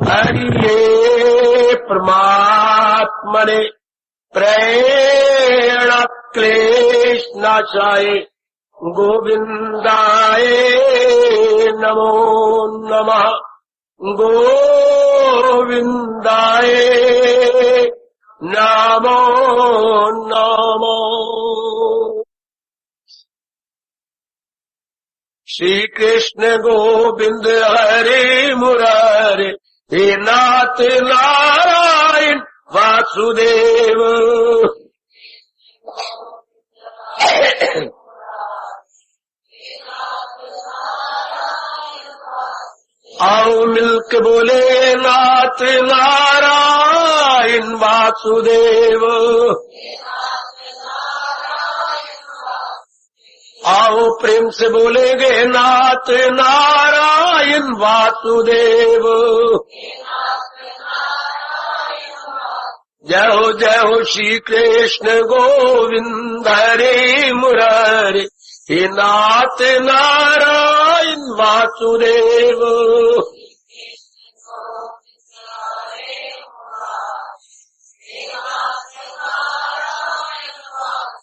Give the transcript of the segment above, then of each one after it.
हरिये परमात्मने प्रेण क्लेश नाशाय गोविंदाय नमो नमः। गोविंदाय नमो नमः। श्री कृष्ण गोविंद हरे मुरारे, हे नाथ नारायण वासुदेव। आओ मिलके बोले नाथ नारायण वासुदेव। आओ प्रेम से बोलेंगे नाथ नारायण वासुदेव। जय हो श्री कृष्ण गोविंद हरे मुरारे, हे नाथ नारायण वासुदेव।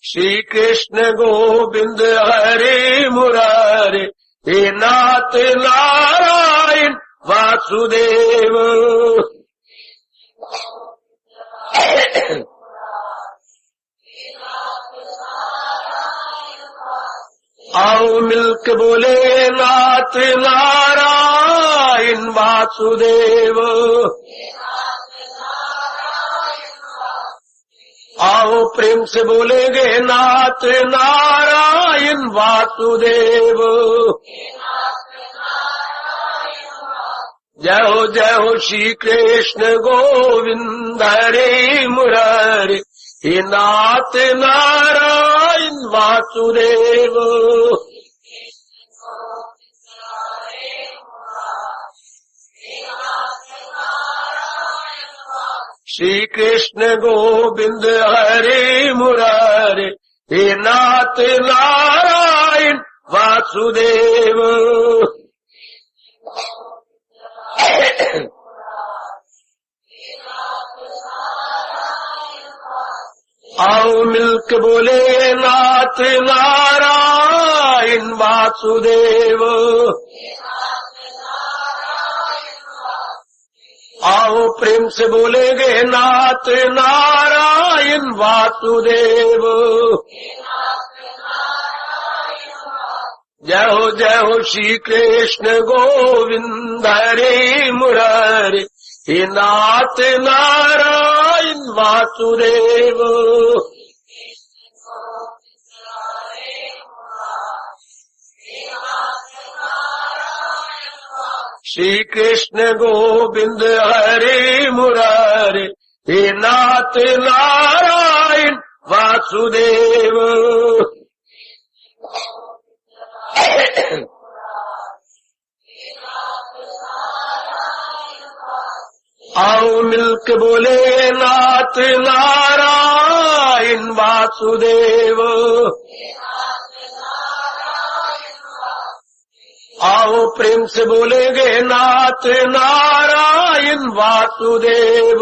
श्री कृष्ण गोविंद हरे मुरारे, हे नाथ नारायण वासुदेव। आओ मिलके बोले नाथ नारायण वासुदेव। आओ प्रेम से बोलेंगे नाथ नारायण वासुदेव। जय हो श्री कृष्ण गोविंद हरे मुरारे, हे नाथ नारायण वासुदेव। श्री कृष्ण गोविंद हरे मुरारे, हे नाथ नारायण वासुदेव। आओ मिलके बोले नाथ नारायण वासुदेव। आओ प्रेम से बोलेंगे नाथ नारायण वासुदेव। जय हो श्री कृष्ण गोविंद हरे मुरारे, हे नाथ नारायण वासुदेव। श्री कृष्ण गोविंद हरे मुरारे, हे नाथ नारायण वासुदेव। आओ मिलके बोले नाथ नारायण वासुदेव। आओ प्रेम से बोलेंगे नाथ नारायण वासुदेव।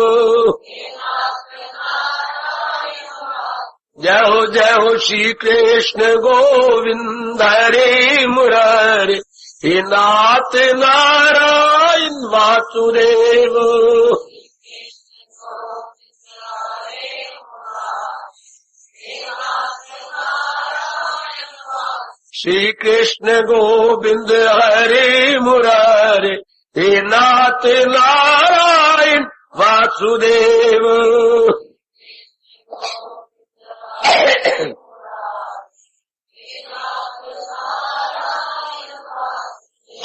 जय हो श्री कृष्ण गोविंद हरे मुरारे, हे नाथ नारायण वासुदेव। श्री कृष्ण गोविंद हरे मुरारे, हे नाथ नारायण वासुदेव।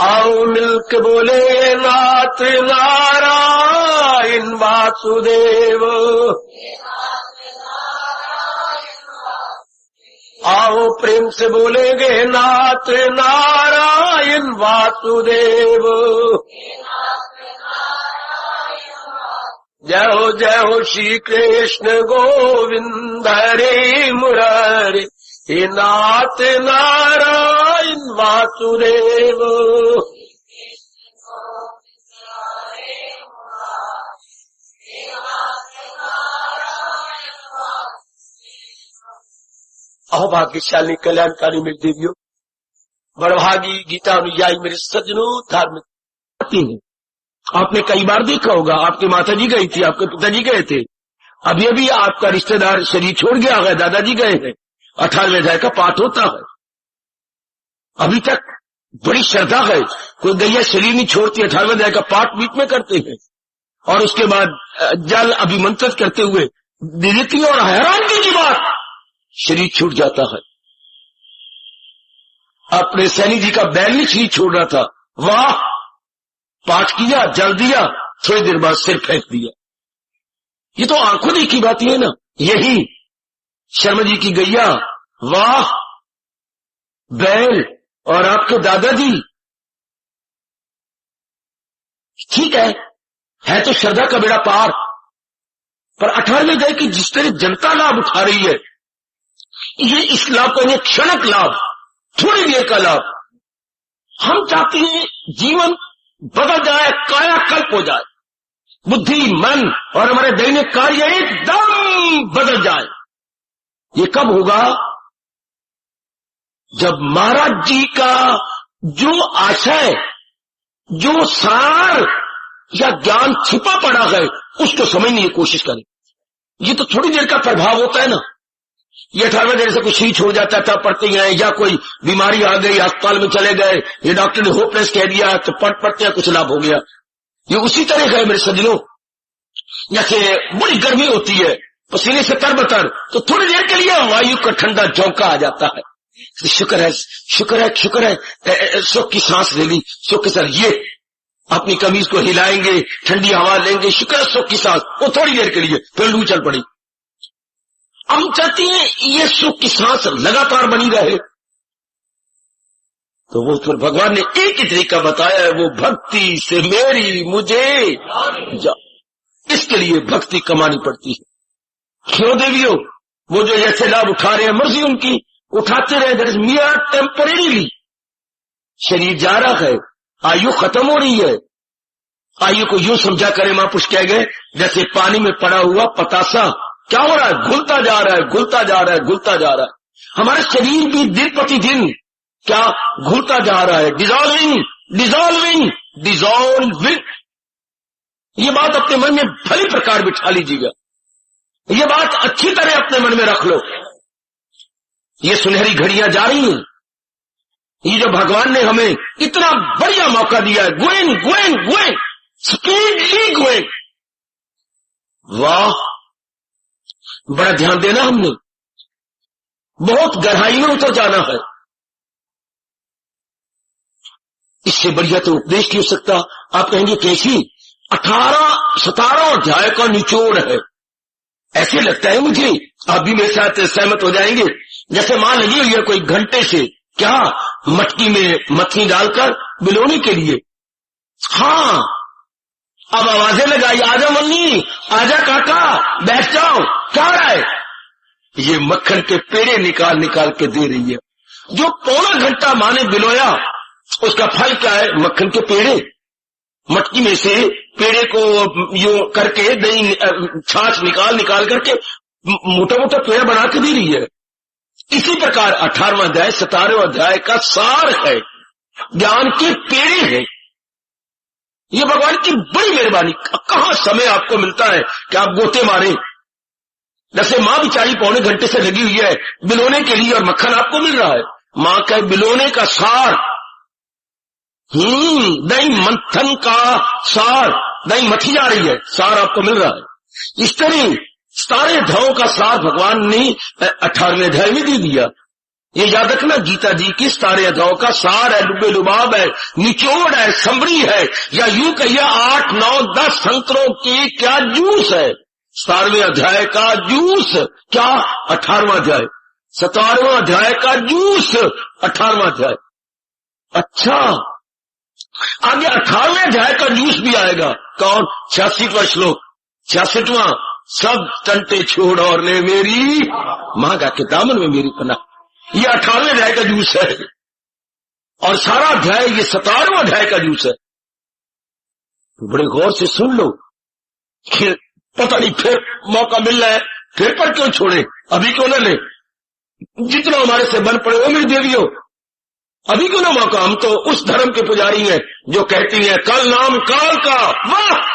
आओ मिलके बोले नाथ नारायण वासुदेव। आओ प्रेम से बोलेंगे नाथ नारायण वासुदेव। जय हो श्री कृष्ण गोविंद हरे मुरारे, हे नाथ नारायण वासुदेव। अहो भाग्यशाली कल्याणकारी मेरी देवियों, बड़भागी गीता अनुयायी मेरे सज्जनों धार्मिक। आपने कई बार देखा होगा, आपकी माता जी गई थी, आपके पिताजी गए थे, अभी अभी आपका रिश्तेदार शरीर छोड़ गया है, दादाजी गए हैं, 18वें अध्याय का पाठ होता है। अभी तक बड़ी श्रद्धा है, कोई गैया शरीर नहीं छोड़ती, 18वें अध्याय का पाठ बीच में करते हैं और उसके बाद जल अभिमंत्रित करते हुए दिव्यती और हैरानगी की बात, शरीर छूट जाता है। अपने सैनी जी का बैल नहीं शरीर छोड़ रहा था, वाह, पाठ किया, जल दिया, थोड़ी देर बाद सिर फेंक दिया। ये तो आंखों देखी बात है ना। यही शर्मा जी की गैया, वाह, बैल और आपके दादाजी, ठीक है तो श्रद्धा का बेड़ा पार, पर 18वें अध्याय की जिस तरह जनता लाभ उठा रही है, ये इस लाभ को क्षणिक लाभ, थोड़ी देर का लाभ। हम चाहते हैं जीवन बदल जाए, कायाकल्प हो जाए, बुद्धि मन और हमारे दैनिक कार्य एकदम बदल जाए। ये कब होगा? जब महाराज जी का जो आशय, जो सार या ज्ञान छिपा पड़ा है, उसको समझने की कोशिश करें। ये तो थोड़ी देर का प्रभाव होता है ना। ये 18वें दिन से कुछ शरीर छोड़ जाता था, पढ़ते हैं, या कोई बीमारी आ गई, अस्पताल में चले गए, ये डॉक्टर ने होपलेस कह दिया, तो पढ़ते हैं, कुछ लाभ हो गया। ये उसी तरह है मेरे सज्जनों, जैसे बड़ी गर्मी होती है, पसीने से तरबतर, तो थोड़ी देर के लिए वायु का ठंडा झोंका आ जाता है, शुक्र है शुक्र है शुक्र है, सुख की सांस ले ली, सुख के साथ ये अपनी कमीज को हिलाएंगे, ठंडी हवा लेंगे, शुक्र है सुख की सांस, वो थोड़ी देर के लिए, फिर लू चल पड़ी। हम चाहते हैं ये सुख की सांस लगातार बनी रहे, तो वो फिर भगवान ने एक ही तरीका बताया है, वो भक्ति से मेरी मुझे जा, इसके लिए भक्ति कमानी पड़ती है। क्यों देवियों? वो जो ऐसे लाभ उठा रहे हैं, मर्जी उनकी, उठाते रहे, दैट इज मियर टेम्परेरीली। शरीर जा रहा है, आयु खत्म हो रही है। आयु को यूं समझा करें, महापुरुष कह गए, जैसे पानी में पड़ा हुआ पतासा क्या हो रहा है, घुलता जा रहा है, घुलता जा रहा है, घुलता जा रहा है। हमारा शरीर भी दिन प्रतिदिन क्या घुलता जा रहा है, डिजॉल्विंग डिजॉल्विंग डिजॉल्विंग। ये बात अपने मन में भली प्रकार बिठा लीजिएगा, ये बात अच्छी तरह अपने मन में रख लो। ये सुनहरी घड़ियां जा रही हैं, ये जो भगवान ने हमें इतना बढ़िया मौका दिया है, going going going, speedily going, वाह, बड़ा ध्यान देना, हमने बहुत गहराई में उतर जाना है। इससे बढ़िया तो उपदेश नहीं हो सकता। आप कहेंगे कैसी? 17 अध्याय का निचोड़ है। ऐसे लगता है मुझे, आप भी मेरे साथ सहमत हो जाएंगे, जैसे मां लगी हुई है कोई घंटे से, क्या मटकी में मछली डालकर बिलोने के लिए। हाँ, अब आवाजें लगाई, आजा मम्मी, आजा काका, बैठ जाओ, क्या रहा है? ये मक्खन के पेड़े निकाल निकाल के दे रही है। जो पौना घंटा मां ने बिलोया, उसका फल क्या है? मक्खन के पेड़े। मटकी में से पेड़े को यूं करके दही छाछ निकाल निकाल करके मोटा मोटा पेड़ बना के दे रही है। इसी प्रकार 18वां अध्याय 17वें अध्याय का सार है, ज्ञान के पेड़े हैं। ये भगवान की बड़ी मेहरबानी। कहां समय आपको मिलता है कि आप गोते मारें? जैसे मां बेचारी पौने घंटे से लगी हुई है बिलोने के लिए और मक्खन आपको मिल रहा है। मां का बिलोने का सार, दही मंथन का सार, दही मथी जा रही है, सार आपको मिल रहा है। इस तरह सारे अध्यायों का सार भगवान ने 18वें अध्याय में दे दिया। ये याद रखना, गीता जी की सारे अध्यायों का सार है, लुबे लुबाब है, निचोड़ है, समरी है, या यूं कहिए 8, 9, 10 संतरों की क्या जूस है। 17वें अध्याय का जूस क्या? 18वां अध्याय। 17वां अध्याय का जूस 18वां अध्याय। अच्छा, आगे 18वें अध्याय का जूस भी आएगा। कौन? 86वां श्लोक, 66वां, सब टंटे छोड़ और ले मेरी मांगा के दामन में मेरी पनाह। ये 18वें अध्याय का जूस है, और सारा अध्याय ये 17वां अध्याय का जूस है। तो बड़े गौर से सुन लो, पता नहीं फिर मौका मिल रहा है, फिर पर क्यों छोड़े, अभी क्यों न ले। जितना हमारे से बन पड़े, वो मेरी देवियों अभी क्यों ना मौका। हम तो उस धर्म के पुजारी हैं जो कहती हैं कल नाम काल का। वाह,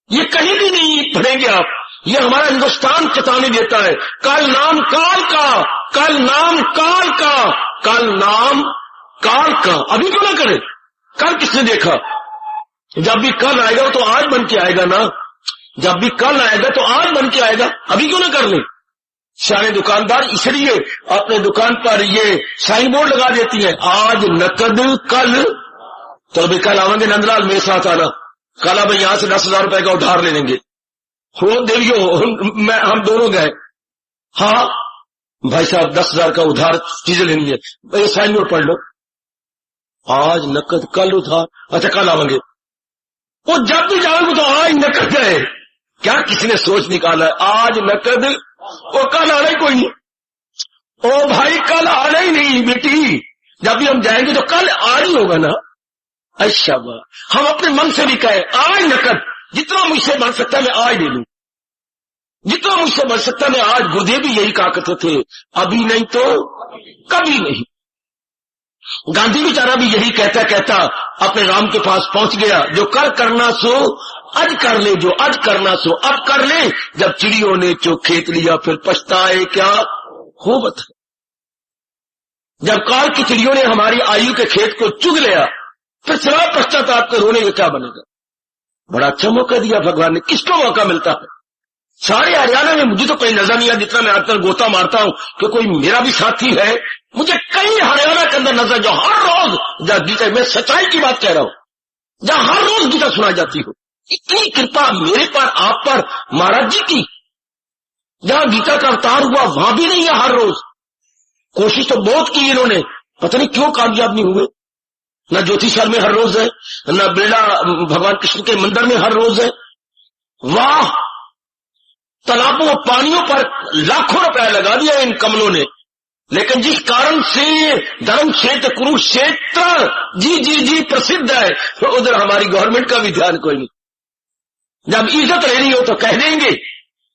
ये कहीं भी नहीं पढ़ेंगे आप, ये हमारा हिंदुस्तान चेतावनी देता है। कल नाम काल का, कल नाम काल का, कल नाम काल का। अभी क्यों ना करें, कल किसने देखा। जब भी कल आएगा तो आज बन के आएगा ना, जब भी कल आएगा तो आज बन के आएगा, अभी क्यों ना कर ले। सारे दुकानदार इसलिए अपने दुकान पर ये साइन बोर्ड लगा देती है, आज नकद कल। तो अभी कल आवेंगे नंदलाल मेरे साथ आना, कल अब यहां से 10,000 रुपए का उधार ले लेंगे। हो देवियों मैं हम दोनों गए, हाँ भाई साहब 10,000 का उधार चीजें लेनी है, ये साइन बोर्ड पढ़ लो, आज नकद कल उधार। अच्छा कल आवेंगे, वो जब भी जाओगे तो आज नकद है। क्या किसी ने सोच निकाला है, आज नकद, वो कल आना ही कोई नहीं। ओ भाई कल आना ही नहीं बेटी, जब भी हम जाएंगे तो कल आज ही होगा ना। अच्छा हम अपने मन से भी कहें आज नकद, जितना मुझसे बन सकता है मैं आज ले लूं, जितना मुझसे बन सकता है मैं आज। गुरुदेव भी यही कहा करते थे, अभी नहीं तो कभी नहीं। गांधी बेचारा भी यही कहता कहता अपने राम के पास पहुंच गया, जो कल करना सो आज कर ले, जो आज करना सो अब कर ले। जब चिड़ियों ने जो खेत लिया फिर पछताए क्या हो बता। जब काल की चिड़ियों ने हमारी आयु के खेत को चुग लिया फिर सिवा पश्चाताप के रोने का क्या बनेगा। बड़ा अच्छा मौका दिया भगवान ने, किसको मौका मिलता है। सारे हरियाणा में मुझे तो कोई नजर नहीं आया, जितना मैं आजकल गोता मारता हूं कि कोई मेरा भी साथी है, मुझे कई हरियाणा के अंदर नजर, जो हर रोज जहां गीता, मैं सच्चाई की बात कह रहा हूं, जहां हर रोज गीता सुनाई जाती हो। इतनी कृपा मेरे पर आप पर महाराज जी की, जहां गीता का अवतार हुआ वहां भी नहीं है हर रोज। कोशिश तो बहुत की इन्होंने, पता नहीं क्यों कामयाब नहीं हुए। न ज्योतिषाल में हर रोज है, न बिरला भगवान कृष्ण के मंदिर में हर रोज है। वाह, तालाबों पानियों पर लाखों रुपया लगा दिया इन कमलों ने, लेकिन जिस कारण से धर्म क्षेत्र कुरुक्षेत्र जी जी जी प्रसिद्ध है, तो उधर हमारी गवर्नमेंट का भी ध्यान कोई नहीं। जब इज्जत लेनी हो तो कह देंगे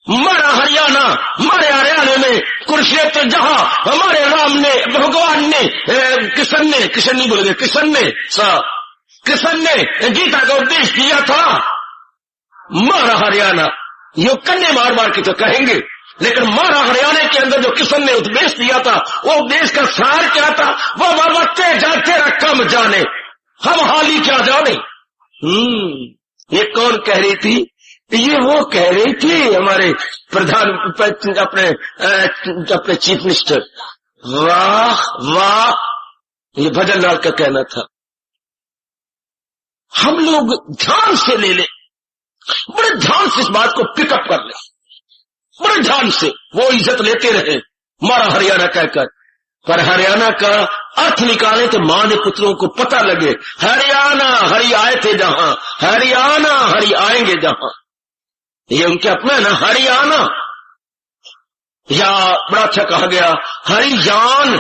मारा हरियाणा, मारे हरियाणा में कुरुक्षेत्र, जहां हमारे राम ने, भगवान ने, कृष्ण नहीं बोलेंगे, कृष्ण ने गीता का उपदेश दिया था, मारा हरियाणा। ये कन्ने मार मार के तो कहेंगे, लेकिन मारा हरियाणा के अंदर जो कृष्ण ने उपदेश दिया था, वो उपदेश का सार क्या था, वो बरबत्ते जाते रकम जाने, हम हाली क्या जाने। ये कौन कह रही थी, ये वो कह रही थी हमारे प्रधान अपने चीफ मिनिस्टर। वाह वाह, ये भजन लाल का कहना था। हम लोग ध्यान से ले ले, बड़े ध्यान से इस बात को पिकअप कर ले, बड़े ध्यान से वो इज्जत लेते रहे मारा हरियाणा कहकर। पर हरियाणा का अर्थ निकाले तो मां ने पुत्रों को पता लगे, हरियाणा हरि आए थे जहां, हरियाणा हरि आएंगे जहां। ये उनके अपना है ना हरियाणा, या बड़ा अच्छा कहा गया हरियान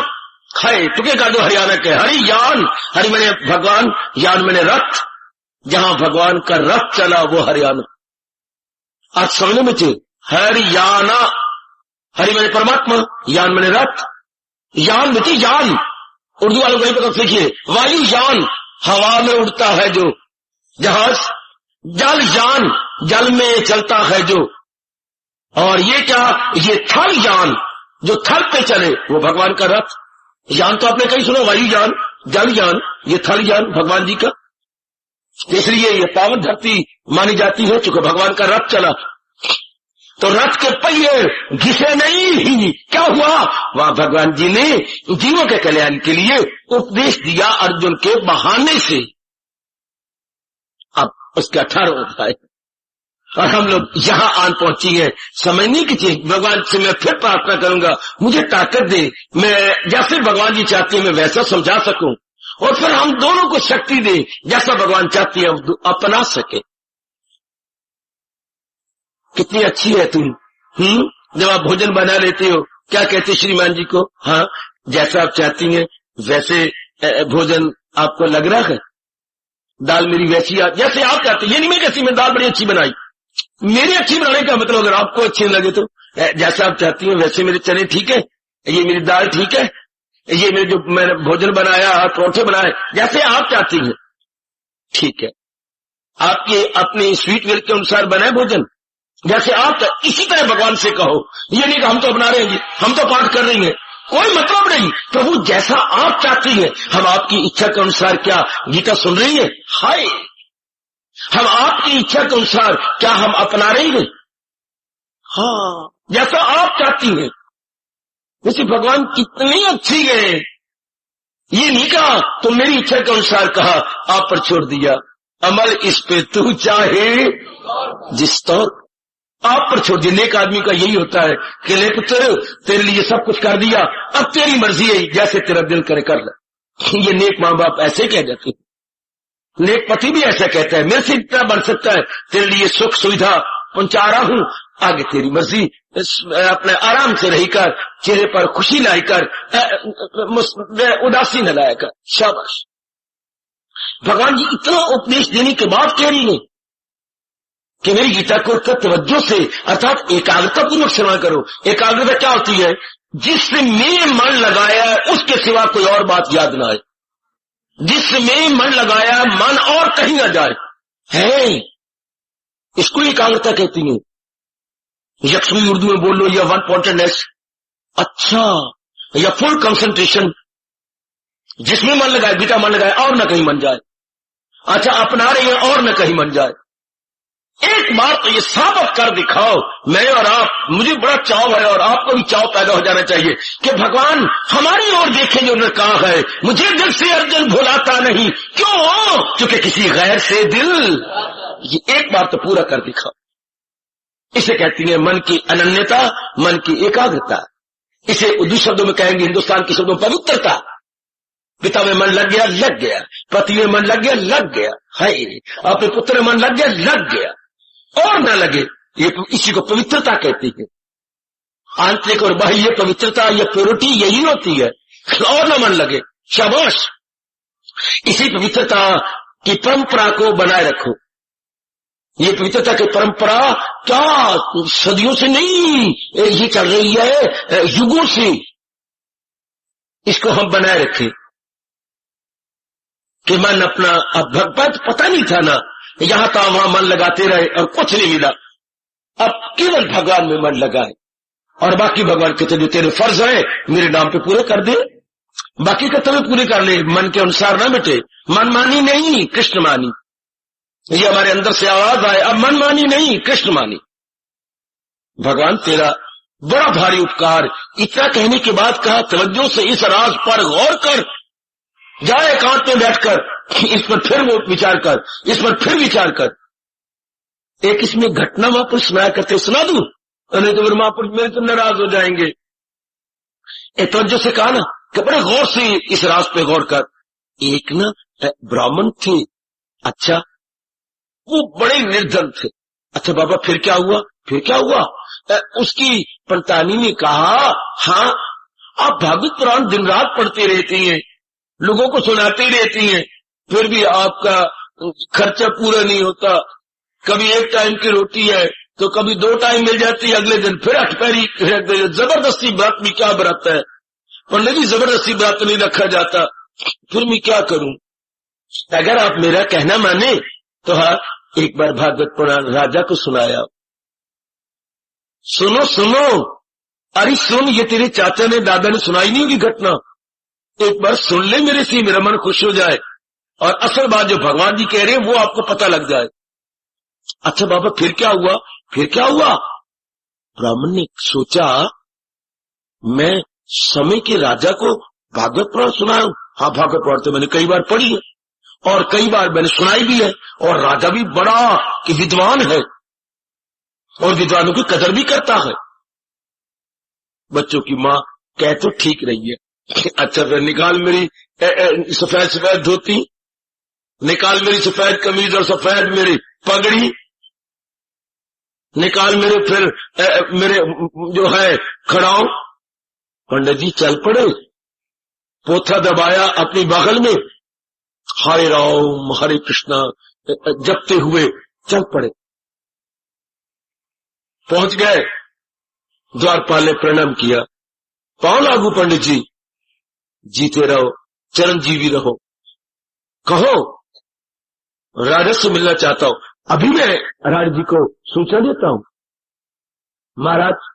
है, तुके का जो हरियाणा के हरियान, हरि मैंने भगवान, यान मैंने रथ, जहां भगवान का रथ चला वो हरियाणा। आज समझने में चाहिए, हरियाणा, हरि मैंने परमात्मा, यान मैंने रथ, यान बेटी यान, उर्दू वालों को नहीं पता सीखिए, वायु यान हवा में उड़ता है जो जहाज, जल यान जल में चलता है जो, और ये क्या, ये थल यान जो थल पे चले वो भगवान का रथ। यान तो आपने कहीं सुना, वायु यान, जल यान, ये थल यान भगवान जी का, इसलिए ये पावन धरती मानी जाती है चूंकि भगवान का रथ चला। तो रथ के पहिए घिसे नहीं, क्या हुआ, वहां भगवान जी ने जीवों के कल्याण के लिए उपदेश दिया अर्जुन के बहाने से। अब उसके 18 अध्याय और हम लोग यहां आन पहुंची है। समझने की चीज, भगवान से मैं फिर प्रार्थना करूंगा मुझे ताकत दे, मैं जैसे भगवान जी चाहते हैं मैं वैसा समझा सकूं, और फिर हम दोनों को शक्ति दे जैसा भगवान चाहती है अपना सके। कितनी अच्छी है तुम, जब आप भोजन बना लेते हो क्या कहते श्रीमान जी को, हाँ जैसा आप चाहती हैं वैसे भोजन आपको लग रहा है, दाल मेरी वैसी जैसे आप चाहते हैं। ये नहीं मैं कहती मैं दाल बड़ी अच्छी बनाई, मेरी अच्छी बनाने का मतलब अगर आपको अच्छी लगे तो जैसा आप चाहती हैं वैसे मेरे चने ठीक है, ये मेरी दाल ठीक है, ये मेरे जो मैंने भोजन बनाया, परोठे बनाए, जैसे आप चाहती हैं ठीक है। आपके अपने स्वीट विल के अनुसार बनाए भोजन, जैसे आप इसी तरह भगवान से कहो। ये नहीं कि हम तो बना रहे हैं, हम तो पाठ कर रही हैं, कोई मतलब नहीं। प्रभु जैसा आप चाहती हैं, हम आपकी इच्छा के अनुसार क्या गीता सुन रही है? हाय, हम आपकी इच्छा के अनुसार क्या हम अपना रही हैं? हाँ, जैसा आप चाहती हैं। वैसे भगवान कितनी अच्छी है, ये नहीं कहा तो मेरी इच्छा के अनुसार कहा, आप पर छोड़ दिया, अमल इस पे तू चाहे जिस तौर, आप पर छोड़ दिया। नेक आदमी का यही होता है कि ले पुत्र तेरे लिए सब कुछ कर दिया, अब तेरी मर्जी है, जैसे तेरा दिल करे कर ले। ये नेक माँ बाप ऐसे कह जाते हैं, नेक पति भी ऐसा कहता है, मेरे से इतना बन सकता है, तेरे लिए सुख सुविधा पहुंचा रहा हूं, आगे तेरी मर्जी, अपने आराम से रही कर, चेहरे पर खुशी लाई कर, उदासी न लाया कर। शाबाश। भगवान जी इतना उपदेश देने के बाद कह रही है कि मेरी गीता को तवज्जो से अर्थात एकाग्रता पूर्वक श्रवण करो। एकाग्रता क्या होती है? जिसमें मन लगाया उसके सिवा कोई और बात याद ना आए, जिसमें मन लगाया मन और कहीं ना जाए, है इसको एकाग्रता कहती है। यक्षमी उर्दू में बोल लो, या वन पॉइंटेडनेस, अच्छा, या फुल कंसंट्रेशन, जिसमें मन लगाए, गीता मन लगाए और न कहीं मन जाए। अच्छा, अपना रही है और न कहीं मन जाए। एक बार तो ये साबित कर दिखाओ, मैं और आप, मुझे बड़ा चाव है और आपको भी चाव पैदा हो जाना चाहिए कि भगवान हमारी ओर देखे जो उन्होंने कहा है, मुझे दिल से अर्जुन भुलाता नहीं, क्यों? क्योंकि किसी गैर से दिल, ये एक बार तो पूरा कर दिखाओ। इसे कहती है मन की अनन्यता, मन की एकाग्रता। इसे उर्दू शब्दों में कहेंगे, हिंदुस्तान के शब्दों में पवित्रता। पिता में मन लग गया, लग गया, पति में मन लग गया, लग गया, है अपने पुत्र में मन लग गया, लग गया, और न लगे, ये इसी को पवित्रता कहती है। आंतरिक और बाह्य पवित्रता, ये प्योरिटी यही होती है, और न मन लगे। शाबाश। इसी पवित्रता की परंपरा को बनाए रखो। ये पवित्रता की परंपरा क्या सदियों से नहीं, ये चल रही है युगों से। इसको हम बनाए रखें कि मन अपना, अब भगवत पता नहीं था ना, यहां था वहां मन लगाते रहे और कुछ नहीं मिला। अब केवल भगवान में मन लगाए और बाकी भगवान कहते जो तेरे फर्ज है मेरे नाम पे पूरे कर दे, बाकी कर्तव्य पूरे कर ले, मन के अनुसार ना मिटे। मन मानी नहीं, कृष्ण मानी, ये हमारे अंदर से आवाज आए, अब मन मानी नहीं, कृष्ण मानी। भगवान तेरा बड़ा भारी उपकार। इतना कहने के बाद कहा, तवज्जो से इस राज पर गौर कर, जाए एकांत में बैठकर इस पर फिर वो विचार कर, इस पर फिर विचार कर। एक इसमें घटना महापुरुष सुनाया करते, सुना दूं? नहीं तो फिर महापुरुष मेरे तो नाराज हो जाएंगे। तवज्जो से कहा ना कि बड़े गौर से इस राज पे गौर कर। एक ना ब्राह्मण थे, अच्छा वो बड़े निर्धन थे। अच्छा बाबा फिर क्या हुआ? फिर क्या हुआ? उसकी पंतानी ने कहा, हाँ आप भागवत पुराण दिन रात पढ़ती रहती हैं, लोगों को सुनाती रहती हैं, फिर भी आपका खर्चा पूरा नहीं होता। कभी एक टाइम की रोटी है तो कभी 2 टाइम मिल जाती है, अगले दिन फिर अठपहरी रख दे। जबरदस्ती व्रत भी क्या व्रत है पंडित जी, जबरदस्ती व्रत नहीं रखा जाता, फिर मैं क्या करूं? अगर आप मेरा कहना माने तो हाँ, एक बार भागवत पुराण राजा को सुनाया। सुनो सुनो, अरे सुन, ये तेरे चाचा ने दादा ने सुनाई नहीं होगी घटना, एक बार सुन ले मेरे से, मेरा मन खुश हो जाए और असल बात जो भगवान जी कह रहे हैं वो आपको पता लग जाए। अच्छा बाबा फिर क्या हुआ? फिर क्या हुआ? ब्राह्मण ने सोचा, मैं समय के राजा को भागवत पुराण सुनाऊं? हाँ भागवत पुराण तो मैंने कई बार पढ़ी है और कई बार मैंने सुनाई भी है, और राजा भी बड़ा कि विद्वान है और विद्वानों की कदर भी करता है। बच्चों की माँ कह तो ठीक रही है। अच्छा फिर निकाल मेरी सफेद सफेद धोती, निकाल मेरी सफेद कमीज और सफेद मेरी पगड़ी, निकाल मेरे फिर मेरे जो है खड़ाऊ। पंडित जी चल पड़े, पोथा दबाया अपनी बगल में, हरे राम हरे कृष्णा जपते हुए चल पड़े। पहुंच गए, द्वारपाल ने प्रणाम किया, पांव लागू पंडित जी, जीते रहो, चिरंजीवी रहो। कहो, राजा से मिलना चाहता हूं। अभी मैं राजा जी को सूचना देता हूं। महाराज,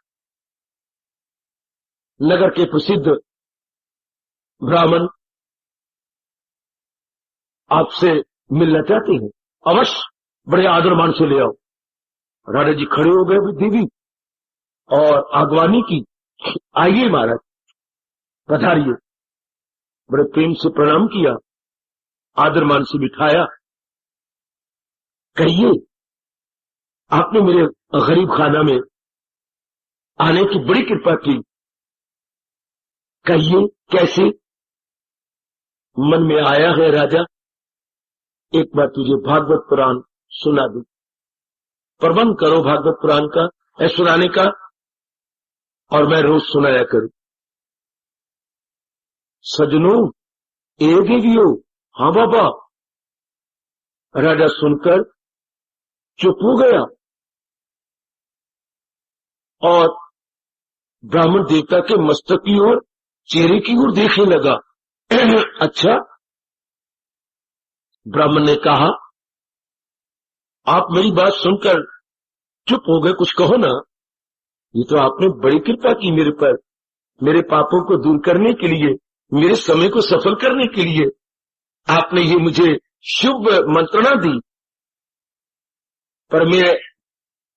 नगर के प्रसिद्ध ब्राह्मण आपसे मिलना चाहते हैं, अवश्य बड़े आदर मान से ले आओ। राजा जी खड़े हो गए देवी और आगवानी की। आइए महाराज, पधारिए। बड़े प्रेम से प्रणाम किया, आदर मान से बिठाया। कहिए, आपने मेरे गरीब खाना में आने की बड़ी कृपा की। कहिए कैसे? मन में आया है राजा, एक बार तुझे भागवत पुराण सुना दूं। प्रबंध करो भागवत पुराण का, सुनाने का, और मैं रोज सुनाया करूं। सजनों, एक ही। हाँ बाबा। राजा सुनकर चुप हो गया और ब्राह्मण देवता के मस्तक की ओर, चेहरे की ओर देखने लगा। अच्छा। ब्राह्मण ने कहा, आप मेरी बात सुनकर चुप हो गए, कुछ कहो ना। ये तो आपने बड़ी कृपा की मेरे पर, मेरे पापों को दूर करने के लिए, मेरे समय को सफल करने के लिए आपने ये मुझे शुभ मंत्रणा दी। पर मैं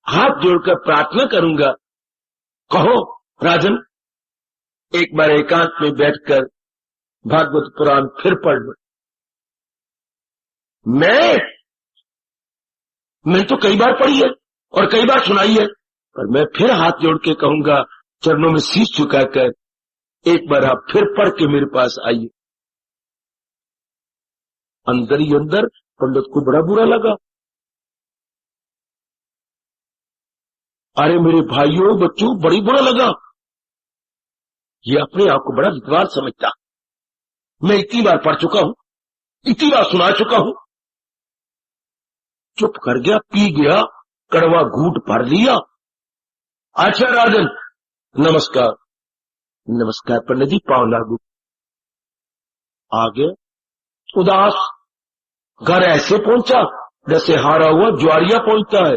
हाथ जोड़कर प्रार्थना करूंगा। कहो राजन, एक बार एकांत में बैठकर भागवत पुराण फिर पढ़ लो। मैं तो कई बार पढ़ी है और कई बार सुनाई है, पर मैं फिर हाथ जोड़ के कहूंगा, चरणों में शीश झुकाकर, एक बार आप फिर पढ़ के मेरे पास आइए। अंदर ही अंदर पंडित को बड़ा बुरा लगा। अरे मेरे भाइयों, बच्चों, बड़ी बुरा लगा। ये अपने आप को बड़ा विद्वान समझता। मैं इतनी बार पढ़ चुका हूं, इतनी बार सुना चुका हूं। चुप कर गया, पी गया, कड़वा घूंट भर लिया। अच्छा राजन, नमस्कार। नमस्कार पंडित जी, पांव लागू। आ गया उदास। घर ऐसे पहुंचा जैसे हारा हुआ ज्वारिया पहुंचता है।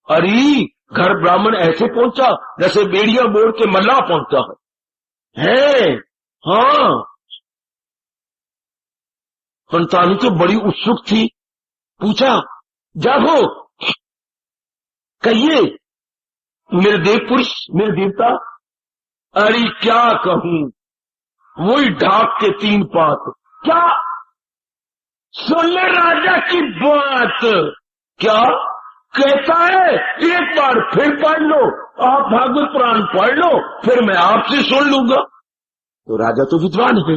अरे घर ब्राह्मण ऐसे पहुंचा जैसे बेड़िया मोड़ के मल्लाह पहुंचता है। हाँ, संतानी तो बड़ी उत्सुक थी। पूछा, जागो, कहिए मेरे देव पुरुष, मेरे देवता। अरे क्या कहूं, वही ढाक के 3 पात। क्या सुन ले राजा की बात। क्या कहता है? एक बार फिर पढ़ लो, आप भागवत पुराण पढ़ लो, फिर मैं आपसे सुन लूंगा। तो राजा तो विद्वान है,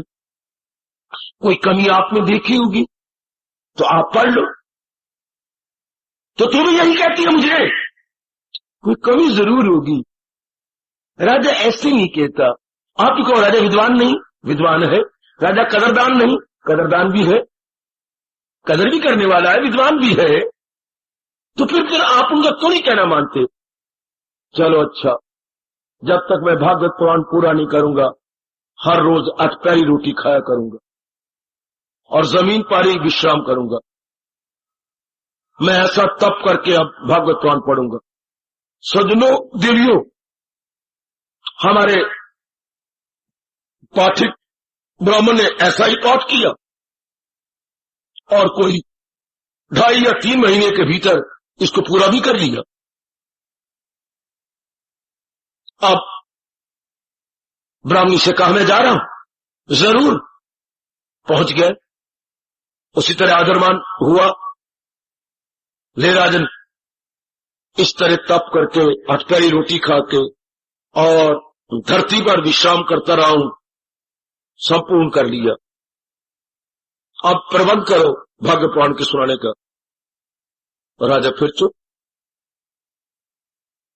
कोई कमी आपने देखी होगी तो आप पढ़ लो। तो तू भी यही कहती है मुझे? कोई कमी जरूर होगी। राजा ऐसे नहीं कहता। आप भी कहो राजा विद्वान नहीं, विद्वान है। राजा कदरदान नहीं, कदरदान भी है, कदर भी करने वाला है, विद्वान भी है। तो फिर आप उनका क्यों नहीं कहना मानते? चलो अच्छा, जब तक मैं भागवत पुराण पूरा नहीं करूंगा, हर रोज 8 प्यारी रोटी खाया करूंगा और जमीन पर ही विश्राम करूंगा। मैं ऐसा तप करके अब भागवत पुराण पढ़ूंगा। सजनों, देवियों, हमारे पाठिक ब्राह्मण ने ऐसा ही पाठ किया और कोई 2.5 या 3 महीने के भीतर इसको पूरा भी कर लिया। अब ब्राह्मणी से कहा, मैं जा रहा हूं। जरूर। पहुंच गए। उसी तरह आदरमान हुआ। ले राजन, इस तरह तप करके 8 प्यारी रोटी खा के और धरती पर विश्राम करता रहा हूं, संपूर्ण कर लिया। अब प्रबंध करो भागवत पुराण के सुनाने का। राजा फिर चुप।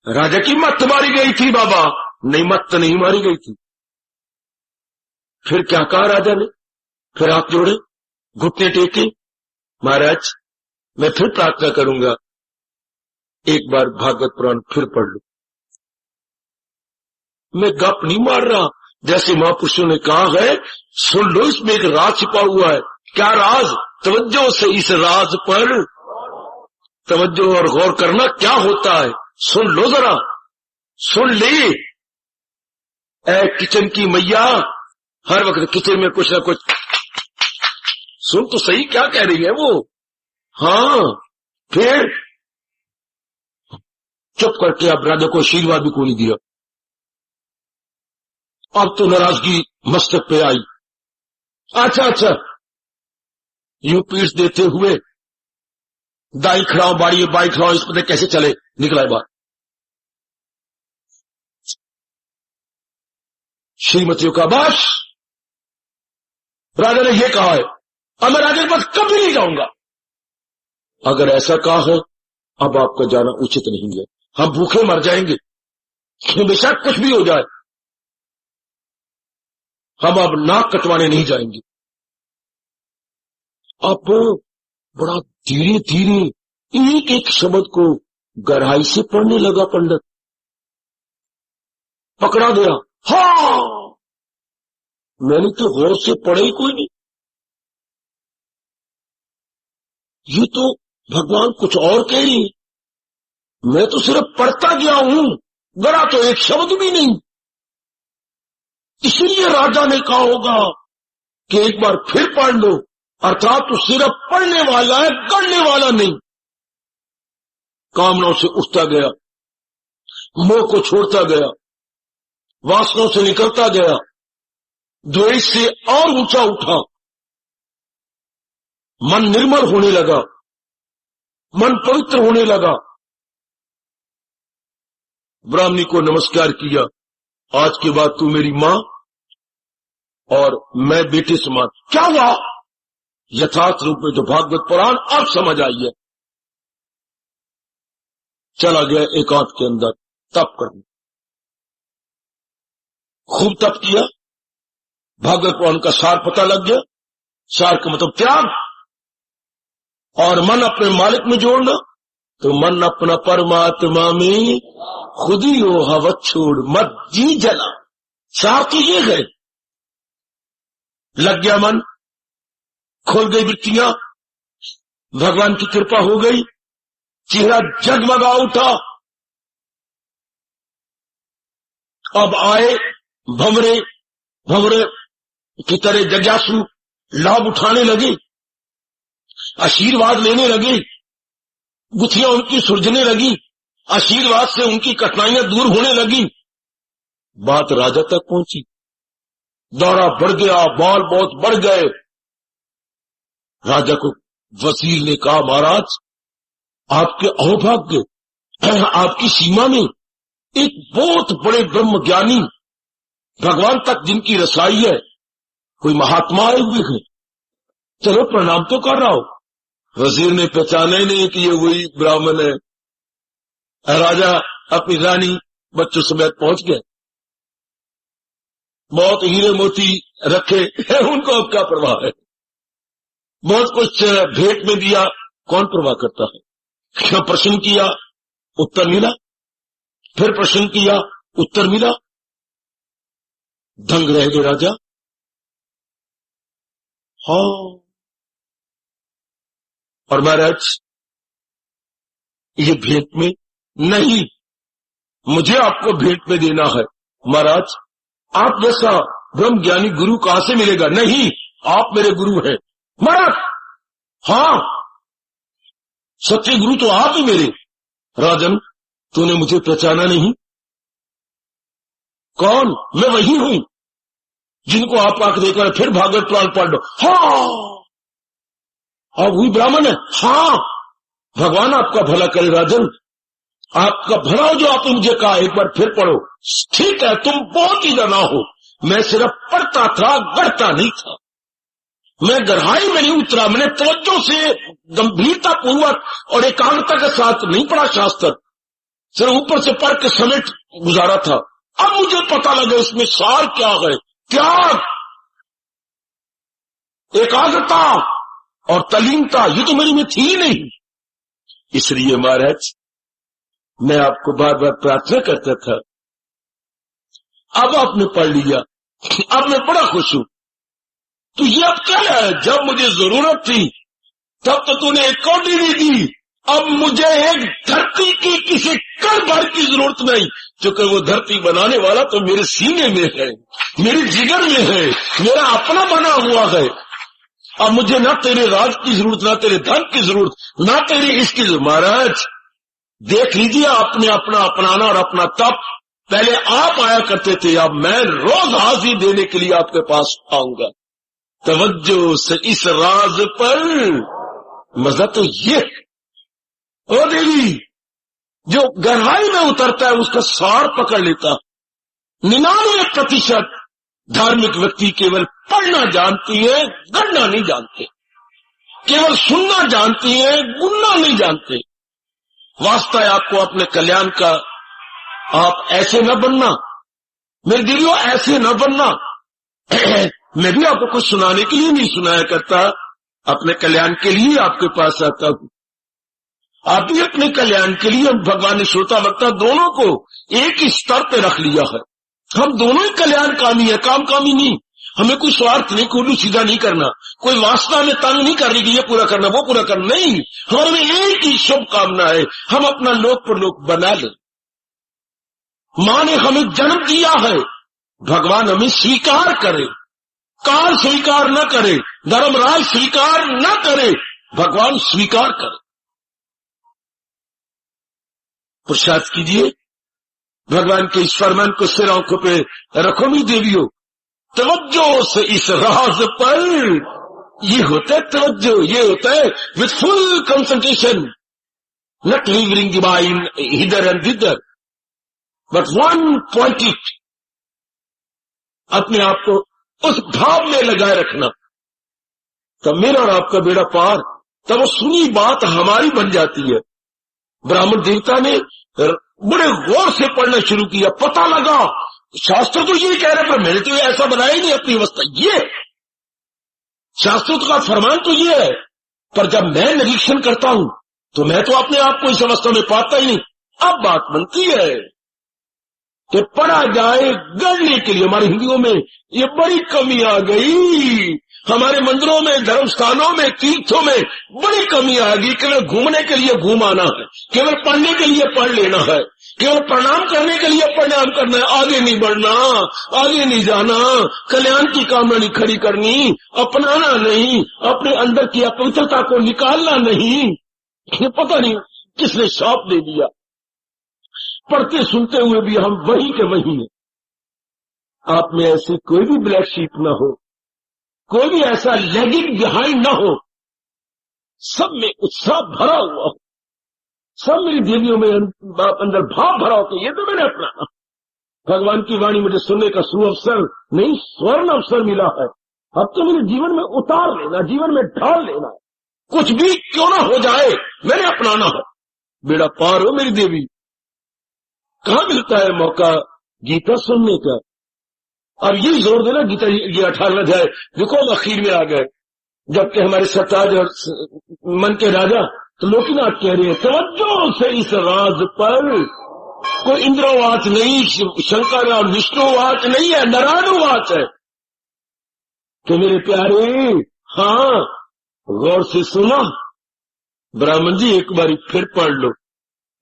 राजा की मत्त मारी गई थी बाबा। नहीं, मत्त नहीं मारी गई थी। फिर क्या कहा राजा ने? फिर हाथ जोड़े, घुटने टेके। महाराज, मैं फिर प्रार्थना करूंगा, एक बार भागवत पुराण फिर पढ़ लो। मैं गप नहीं मार रहा, जैसे महापुरुषों ने कहा है, सुन लो इसमें एक राज छिपा हुआ है। क्या राज? तवज्जो से इस राज पर तवज्जो और गौर करना क्या होता है, सुन लो जरा, सुन ली। ए किचन की मैया, हर वक्त किचन में कुछ ना कुछ, सुन तो सही क्या कह रही है वो। हाँ, फिर चुप करके अब राजा को आशीर्वाद भी को नहीं दिया। अब तो नाराजगी मस्तक पे आई। अच्छा, यूं पीठ देते हुए दाई खड़ाओ, बाड़ी बाई खड़ाओ, इस पता कैसे चले, निकला बात। श्रीमतियों का बस, राजा ने यह कहा है, अब मैं राजा के पास कभी नहीं जाऊंगा। अगर ऐसा कहा है, अब आपका जाना उचित नहीं है, हम भूखे मर जाएंगे, बेशक कुछ भी हो जाए, हम अब नाक कटवाने नहीं जाएंगे। अब बड़ा धीरे धीरे एक एक शब्द को गहराई से पढ़ने लगा पंडित। पकड़ा गया। हाँ, मैंने तो गौर से पढ़े ही कोई नहीं, ये तो भगवान कुछ और कह रही, मैं तो सिर्फ पढ़ता गया हूं, गरा तो एक शब्द भी नहीं। इसलिए राजा ने कहा होगा कि एक बार फिर पढ़ लो, अर्थात तो सिर्फ पढ़ने वाला है, गढ़ने वाला नहीं। कामनाओं से उठता गया, मोह को छोड़ता गया, वासनाओं से निकलता गया, द्वेष से और ऊंचा उठा, मन निर्मल होने लगा, मन पवित्र होने लगा। ब्राह्मणी को नमस्कार किया, आज के बाद तू मेरी मां और मैं बेटे समान। क्या हुआ? यथार्थ रूप में जो भागवत पुराण अब समझ आई है। चला गया एकांत के अंदर तप करने, खूब तप किया, भागवत पुराण का सार पता लग गया। सार का मतलब त्याग, और मन अपने मालिक में जोड़ना। तो मन अपना परमात्मा में खुद ही हो हवत छोड़ मत जी जला। सार तो ये है, लग गया मन, खोल गई वृत्तियां, भगवान की कृपा हो गई, चेहरा जगमगा उठा। अब आए भंवरे भंवरे की तरह जग्यासु लाभ उठाने लगे, आशीर्वाद लेने लगे, गुत्थियां उनकी सुलझने लगी, आशीर्वाद से उनकी कठिनाइयां दूर होने लगी। बात राजा तक पहुंची, दौरा बढ़ गया, बाल बहुत बढ़ गए। राजा को वजीर ने कहा, महाराज आपके अहोभाग्य, आपकी सीमा में एक बहुत बड़े ब्रह्म ज्ञानी, भगवान तक जिनकी रसाई है, कोई महात्मा आए हुए हैं, चलो प्रणाम तो कर रहा हो। वजीर ने पहचाना ही नहीं कि ये वही ब्राह्मण है। राजा अपनी रानी बच्चों समेत पहुंच गए, बहुत हीरे मोती रखे उनको अब क्या परवाह है, बहुत कुछ भेंट में दिया, कौन परवाह करता है। क्या प्रश्न किया, उत्तर मिला, फिर प्रश्न किया, उत्तर मिला, दंग रह गए राजा। हाँ, और महाराज ये भेंट में नहीं, मुझे आपको भेंट में देना है। महाराज आप जैसा ब्रह्म ज्ञानी गुरु कहां से मिलेगा? नहीं, आप मेरे गुरु हैं। महाराज हाँ, सच्चे गुरु तो आप ही मेरे। राजन तूने मुझे पहचाना नहीं? कौन? मैं वही हूं जिनको आप आंख देकर फिर भागवत पुराण पढ़ लो। हाँ, आप वही ब्राह्मण है। हाँ, भगवान आपका भला करे राजन, आपका भला हो जो आपने मुझे कहा, एक बार फिर पढ़ो। ठीक है, तुम बहुत ही जाना हो, मैं सिर्फ पढ़ता था, गढ़ता नहीं था। मैं गहराई में नहीं उतरा, मैंने तवज्जो से गंभीरता पूर्वक और एकाग्रता के साथ नहीं पढ़ा शास्त्र, सिर्फ ऊपर से पढ़ के समेट गुजारा था। अब मुझे पता लगा इसमें सार क्या है, त्याग, एकाग्रता और तलीनता, ये तो मेरी में थी ही नहीं। इसलिए महाराज मैं आपको बार बार प्रार्थना करता था, अब आपने पढ़ लिया, अब मैं बड़ा खुश हूं। तो ये अब क्या है, जब मुझे जरूरत थी तब तो तूने एक कौड़ी नहीं दी, अब मुझे एक धरती की किसी कण भर की जरूरत नहीं, क्योंकि वो धरती बनाने वाला तो मेरे सीने में है, मेरे जिगर में है, मेरा अपना बना हुआ है। अब मुझे ना तेरे राज की जरूरत, ना तेरे धन की जरूरत, ना तेरी इसकी। महाराज देख लीजिए आपने अपना अपनाना और अपना तप। पहले आप आया करते थे, अब मैं रोज हाजिरी देने के लिए आपके पास आऊंगा। तवज्जो से इस राज पर मजा तो ये, ओ देवी, जो गहराई में उतरता है उसका सार पकड़ लेता। 99% धार्मिक व्यक्ति केवल पढ़ना जानती है, गढ़ना नहीं जानते, केवल सुनना जानती है, गुनना नहीं जानते। वास्ता है आपको अपने कल्याण का, आप ऐसे न बनना मेरे दिलियों, ऐसे न बनना। मैं भी आपको कुछ सुनाने के लिए नहीं सुनाया करता, अपने कल्याण के लिए आपके पास आता हूं। आप भी अपने कल्याण के लिए, भगवान ने श्रोता वक्ता दोनों को एक ही स्तर पे रख लिया है। हम दोनों ही कल्याणकामी है, काम कामी नहीं। हमें कोई स्वार्थ नहीं, कोई सीधा नहीं करना, कोई वास्ता में तंग नहीं करनी कि ये पूरा करना वो पूरा करना, नहीं। हमारे में एक ही शुभ कामना है, हम अपना लोक परलोक बना लें। मां ने हमें जन्म दिया है, भगवान हमें स्वीकार करे, काल स्वीकार न करे, धर्मराज स्वीकार न करे, भगवान स्वीकार करे। पुरुषार्थ कीजिए, भगवान के इस फरमान को सिर आंखों पे रखो मेरी देवियों। तवज्जो से इस राज पर, ये होता है तवज्जो, ये होता है with full concentration, not levering the mind hither and thither, but one pointed, अपने आप को उस भाव में लगाए रखना। तब मेरा और आपका बेड़ा पार, तब वो सुनी बात हमारी बन जाती है। ब्राह्मण देवता ने बड़े गौर से पढ़ना शुरू किया, पता लगा शास्त्र तो ये कह रहे, पर मैंने तो ऐसा बनाया ही नहीं अपनी अवस्था। ये शास्त्र का फरमान तो ये है, पर जब मैं निरीक्षण करता हूं तो मैं तो अपने आप को इस अवस्था में पाता ही नहीं। अब बात बनती है कि पढ़ा जाए गढ़ने के लिए। हमारे हिंदुओं में ये बड़ी कमी आ गई, हमारे मंदिरों में, धर्म स्थानों में, तीर्थों में बड़ी कमी आ गई। केवल घूमने के लिए घूम आना है, केवल पढ़ने के लिए पढ़ लेना है, केवल प्रणाम करने के लिए प्रणाम करना है, आगे नहीं बढ़ना, आगे नहीं जाना, कल्याण की कामना नहीं खड़ी करनी, अपनाना नहीं, अपने अंदर की अपवित्रता को निकालना नहीं। ये पता नहीं किसने श्राप दे दिया। पढ़ते सुनते हुए भी हम वही के वही हैं। आप में ऐसी कोई भी ब्लैक शीप न हो, कोई भी ऐसा लैगिंग बिहाइंड न हो, सब में उत्साह भरा हुआ हो, सब मेरी देवियों में अंदर भाव भरा हो कि ये तो मैंने अपना भगवान की वाणी मुझे सुनने का सुअवसर नहीं, स्वर्ण अवसर मिला है। अब तो मेरे जीवन में उतार लेना, जीवन में ढाल लेना है, कुछ भी क्यों ना हो जाए मैंने अपनाना है। बेड़ा पार हो मेरी देवी। कहां मिलता है मौका गीता सुनने का? अब ये जोर देना, गीता ये 18 अध्याय देखो हम आखिर में आ गए, जबकि हमारे सताज और मन के राजा तो लोकीनाथ कह रहे हैं तवज्जो से इस राज पर। कोई इंद्रोवाच नहीं, शंकर और विष्णुवाच नहीं है, नारायणवाच है। तो मेरे प्यारे, हाँ गौर से सुना, ब्राह्मण जी एक बारी फिर पढ़ लो।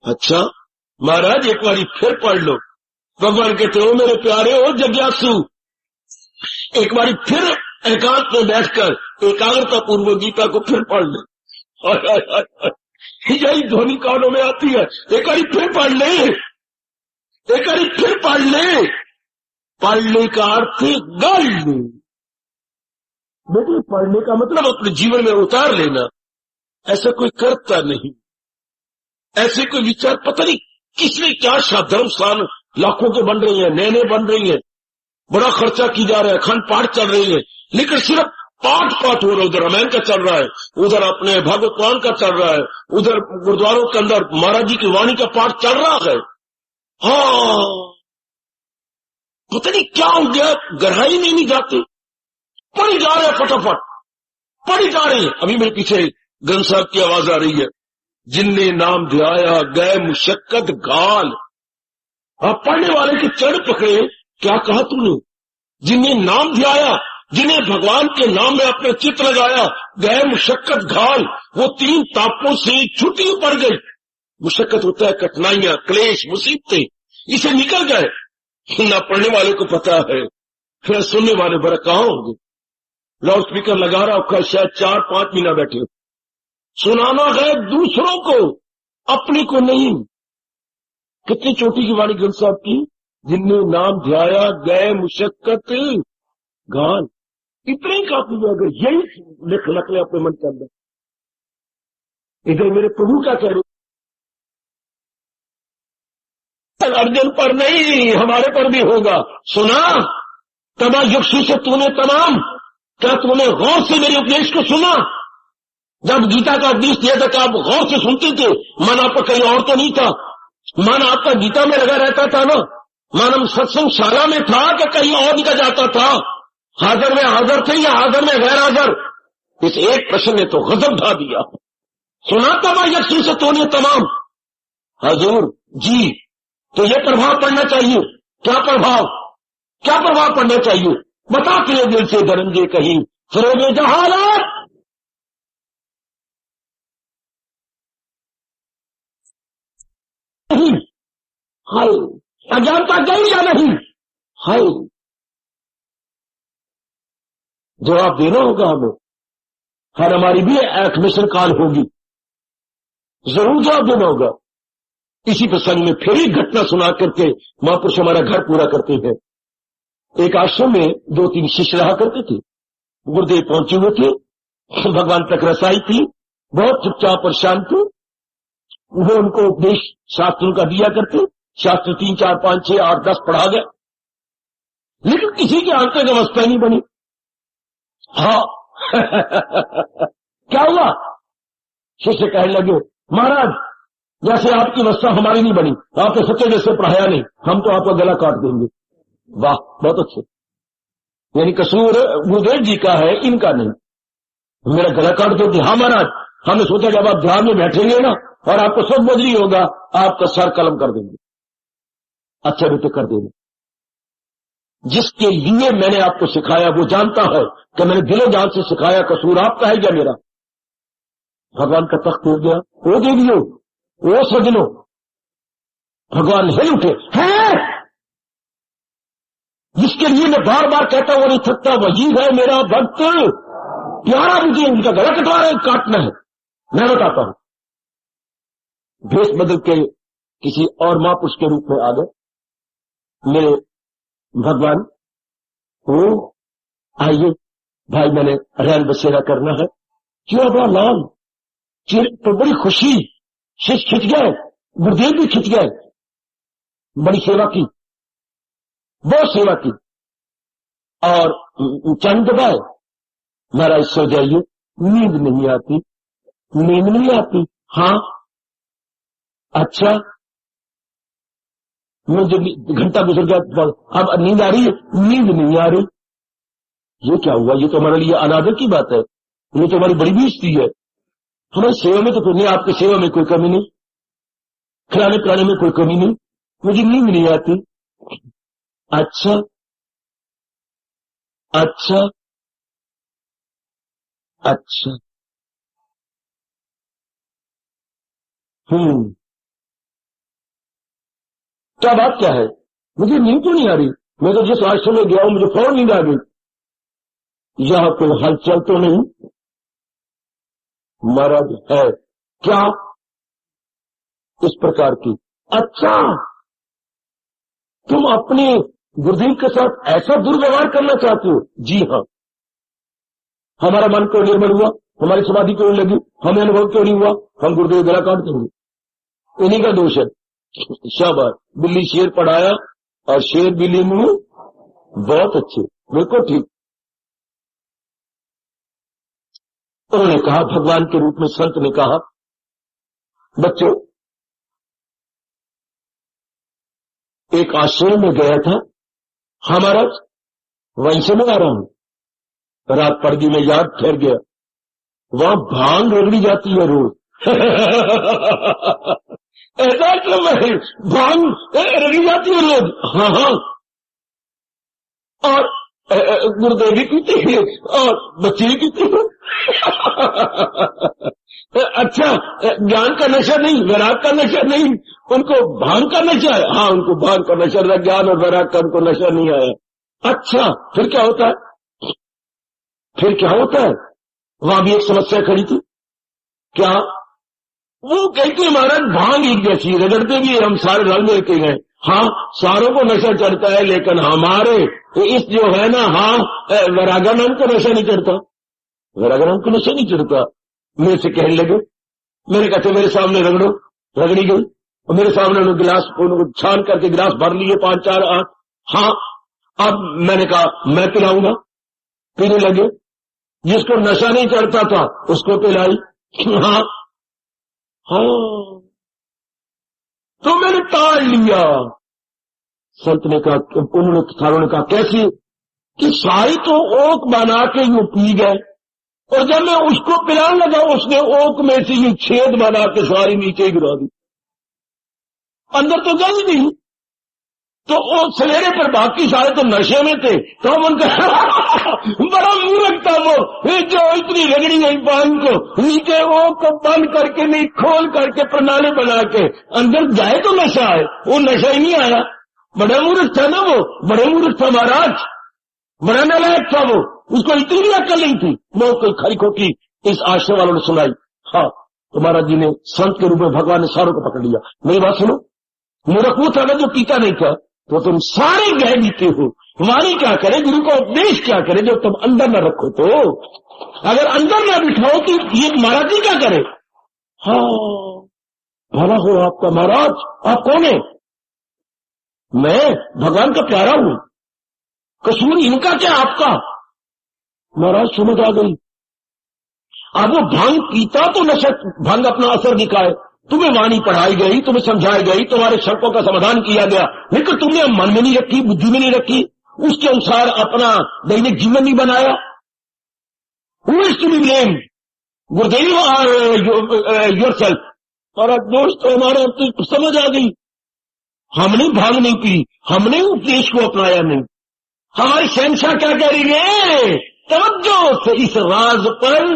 अच्छा महाराज एक बारी फिर पढ़ लो। भगवान कहते हो मेरे प्यारे हो जग्यासु, एक बारी फिर एकांत में बैठकर एकाग्रता पूर्वक गीता को फिर पढ़ ले। यही ध्वनि कानों में आती है, एक बारी फिर पढ़ ले, एक बारी फिर पढ़ ले। पढ़ने का अर्थ गढ़ ले बेटी, पढ़ने का मतलब अपने जीवन में उतार लेना। ऐसा कोई करता नहीं, ऐसे कोई विचार पता नहीं किसने क्या धर्म स्थान लाखों के बन रही है, नए नए बन रही है, बड़ा खर्चा की जा रहा है, अखंड पाठ चल रही है, लेकिन सिर्फ पाठ हो रहा है। उधर रामायण का चल रहा है, उधर अपने भागवत पुराण का चल रहा है, उधर गुरुद्वारों के अंदर महाराज जी की वाणी का पाठ चल रहा है। हाँ पता नहीं क्या हो गया, गहराई में नहीं जाते, पढ़ी जा रहे हैं, फटाफट पढ़ी जा रही है। अभी मेरे पीछे ग्रंथ साहब की आवाज आ रही है, जिनने नाम ध्याया गए मुशक्कत गाल। आप पढ़ने वाले के चरण पकड़े, क्या कहा तूने? जिन्हें नाम ध्याया, जिन्हें भगवान के नाम में अपना चित्त लगाया, गए मुशक्कत घाल, वो 3 तापों से छुट्टी पड़ गई। मुशक्कत होता है कठिनाइयां, क्लेश, मुसीबतें, इसे निकल गए। ना पढ़ने वाले को पता है, फिर सुनने वाले बड़ा कहां होंगे। लाउड स्पीकर लगा रहा होगा, शायद 4-5 महीना बैठे हो। सुनाना है दूसरों को, अपने को नहीं। कितनी चोटी की वाणी ग्रंथ साहब की, जिनने नाम ध्याया गए मुशक्कत घाल। इतने ही काफी है। अगर यही लिख ले अपने मन के अंदर, इधर मेरे प्रभु क्या कह रहे, अर्जुन पर नहीं हमारे पर भी होगा। सुना तबा युक्ति से तूने तमाम, क्या तूने गौर से मेरे उपदेश को सुना? जब गीता का उपदेश दिया था क्या आप गौर से सुनते थे? मन आपका कहीं और तो नहीं था, मन आपका गीता में लगा रहता था ना। मन हम सत्संग शाला में था कि कहीं और निकल जाता था? हाजिर में हाजिर थे या हाजिर में गैर हाजिर? इस एक प्रश्न ने तो गजब ढा दिया। सुना तबा युक्ति से तूने तमाम। हजूर जी, तो ये प्रभाव पड़ना चाहिए। क्या प्रभाव पड़ना चाहिए? बता तेरे दिल से धनंजय कहीं फिरोगे जहालत। नहीं, हाय अज्ञानता गई या नहीं? हाय जवाब देना होगा हमें। हर हमारी भी एक मिशन काल होगी, जरूर जवाब देना होगा। इसी प्रसंग में फिर एक घटना सुना करके महापुरुष हमारा घर पूरा करते हैं। एक आश्रम में 2-3 शिष्य रहा करते थे। गुरुदेव पहुंचे हुए थे, भगवान तक रसाई थी, बहुत चुपचाप और शांत थे। वो उनको उपदेश शास्त्रों का दिया करते। शास्त्र 3, 4, 5, 6, 8, 10 पढ़ा गया, लेकिन किसी की आंतरिक अवस्था नहीं बनी। हाँ क्या हुआ? शिष्य कहने लगे, महाराज जैसे आपकी अवस्था हमारी नहीं बनी, आपने सच्चे जैसे पढ़ाया नहीं, हम तो आपका गला काट देंगे। वाह, बहुत अच्छे। यानी कसूर गुरुदेव जी का है, इनका नहीं। मेरा गला काट देते? हाँ महाराज, हमने सोचा जब आप ध्यान में बैठेंगे ना और आपको सब बदली होगा, आपका सर कलम कर देंगे। अच्छा बेटे, कर देंगे। जिसके लिए मैंने आपको सिखाया वो जानता है कि मैंने दिलो जान से सिखाया। कसूर आपका है या मेरा? भगवान का तख्त हो गया। ओ देवियो, ओ सजनो, भगवान हिल उठे हैं। जिसके लिए मैं बार बार कहता हूं वो नहीं थकता, वही है मेरा भक्त प्यारा। मुझे उनका गला कटवा रहे, काटना है। मैं बताता हूं। भेष बदल के किसी और महापुरुष के रूप में आ गए। मेरे भगवान, ओ आइए भाई, मैंने रैन बसेरा करना है। क्यों बड़ा लाल तो बड़ी खुशी, शिष्य खिंच गए, गुरुदेव भी खिंच गए। बड़ी सेवा की, बहुत सेवा की। और चंद दबाए, महाराज सो जाइए, नींद नहीं आती। नींद नहीं आती? हाँ। अच्छा, मुझे घंटा गुजर गया, अब नींद आ रही है? नींद नहीं आ रही। ये क्या हुआ? ये तो हमारे लिए अनादर की बात है, ये तो हमारी बड़ी बेइज्जती है। हमारी सेवा में तो फिर नहीं, आपकी सेवा में कोई कमी नहीं, खिलाने पिलाने में कोई कमी नहीं, मुझे नींद नहीं आती। अच्छा अच्छा अच्छा, क्या बात क्या है? मुझे नींद क्यों नहीं आ रही? मैं तो जिस आश्रम में गया हूं मुझे फौरन नींद आ गई। यहां कोई हलचल तो नहीं? महाराज है। क्या? इस प्रकार की। अच्छा, तुम अपने गुरुदेव के साथ ऐसा दुर्व्यवहार करना चाहते हो? जी हाँ। हमारा मन क्यों निर्मल हुआ? हमारी समाधि क्यों लगी? हमें अनुभव क्यों नहीं हुआ? हम गुरुदेव गला काट देंगे। इन्हीं का दोष है। शाबाश, बिल्ली शेर पढ़ाया और शेर बिल्ली मुंह। बहुत अच्छे, बिल्कुल ठीक। उन्होंने कहा, भगवान के रूप में संत ने कहा, बच्चों एक आश्रम में गया था हमारा, वहीं से मैं आ रहा हूं। रात पड़ गई, मैं याद ठहर गया, वहां भांग रगड़ी जाती है रोज। ऐसा क्यों है? भांग रगड़ी जाती है रोज। हाँ हाँ। और गुरुदेव भी पीते हैं और बच्चे भी पीते हैं। अच्छा, ज्ञान का नशा नहीं, वैराग का नशा नहीं, उनको भांग का नशा है। हाँ, उनको भांग का नशा था, ज्ञान और वैराग का उनको नशा नहीं आया। अच्छा, फिर क्या होता है? फिर क्या होता है? वहां भी एक समस्या खड़ी थी। क्या? वो कहते महाराज भांग एक जैसी, रगड़ते भी हम सारे रल मिल के गए। हाँ, सारों को नशा चढ़ता है, लेकिन हमारे इस जो है ना, हाँ, वैरागानंद को नशा नहीं चढ़ता, वैरागानंद को नशा नहीं चढ़ता। मेरे से कहने लगे, मैंने कहते मेरे सामने रगड़ो, रगड़ी गई, और मेरे सामने उन्होंने गिलास, उनको छान करके गिलास भर लिए 5, 4, 8। हाँ, अब मैंने कहा मैं पिलाऊंगा, पीने लगे। जिसको नशा नहीं चढ़ता था उसको पिलाई। हाँ हाँ, तो मैंने टाल लिया। संत ने कहा, उन्होंने थारों ने कहा कैसी? कि सारी तो ओक बना के यूं पी गए, और जब मैं उसको पिलाने लगा उसने ओक में से यूं छेद बना के सारी नीचे गिरा दी, अंदर तो गई नहीं। तो वो सवेरे पर बाकी सारे तो नशे में थे, तो हम उनका बड़ा मूर्ख था वो, जो इतनी रगड़ी गई पान को नीचे वो को बंद करके नहीं, खोल करके प्रणाली बना के अंदर जाए तो नशा आए, वो नशा ही नहीं आया। बड़ा मूर्ख था ना वो, बड़े मूर्ख था महाराज, बड़ा नालायक था वो, उसको इतनी भी अक्ल नहीं थी। वो कोई खरी खोटी इस आश्रम वालों ने सुनाई। हाँ, तो महाराज जी ने संत के रूप में भगवान ने सारों को पकड़ लिया। मेरी बात सुनो, मूर्ख वो था ना जो पीता नहीं था, तो तुम सारे गह बीते हो। वाणी क्या करे, गुरु का उपदेश क्या करे, जो तुम अंदर न रखो। तो अगर अंदर न बिठाओ कि ये महाराज जी क्या करे? हाँ, भला हो आपका महाराज। आप कौन है? मैं भगवान का प्यारा हूं, कसूर इनका क्या आपका? महाराज समझ आ गई। अब वो भांग पीता तो नशा, भांग अपना असर दिखाए। तुम्हें वाणी पढ़ाई गई, तुम्हें समझाई गई, तुम्हारे शंकों का समाधान किया गया, लेकिन तुमने मन में नहीं रखी, बुद्धि में नहीं रखी, उसके अनुसार अपना दैनिक जीवन नहीं बनाया। Who is to be blamed? Gurudev yourself. और दोस्त हमारा तो समझ आ गई, हमने भांग नहीं पी, हमने उपदेश को अपनाया नहीं। हमारे शहंशाह क्या कह रही है? तवज्जो से इस राज पर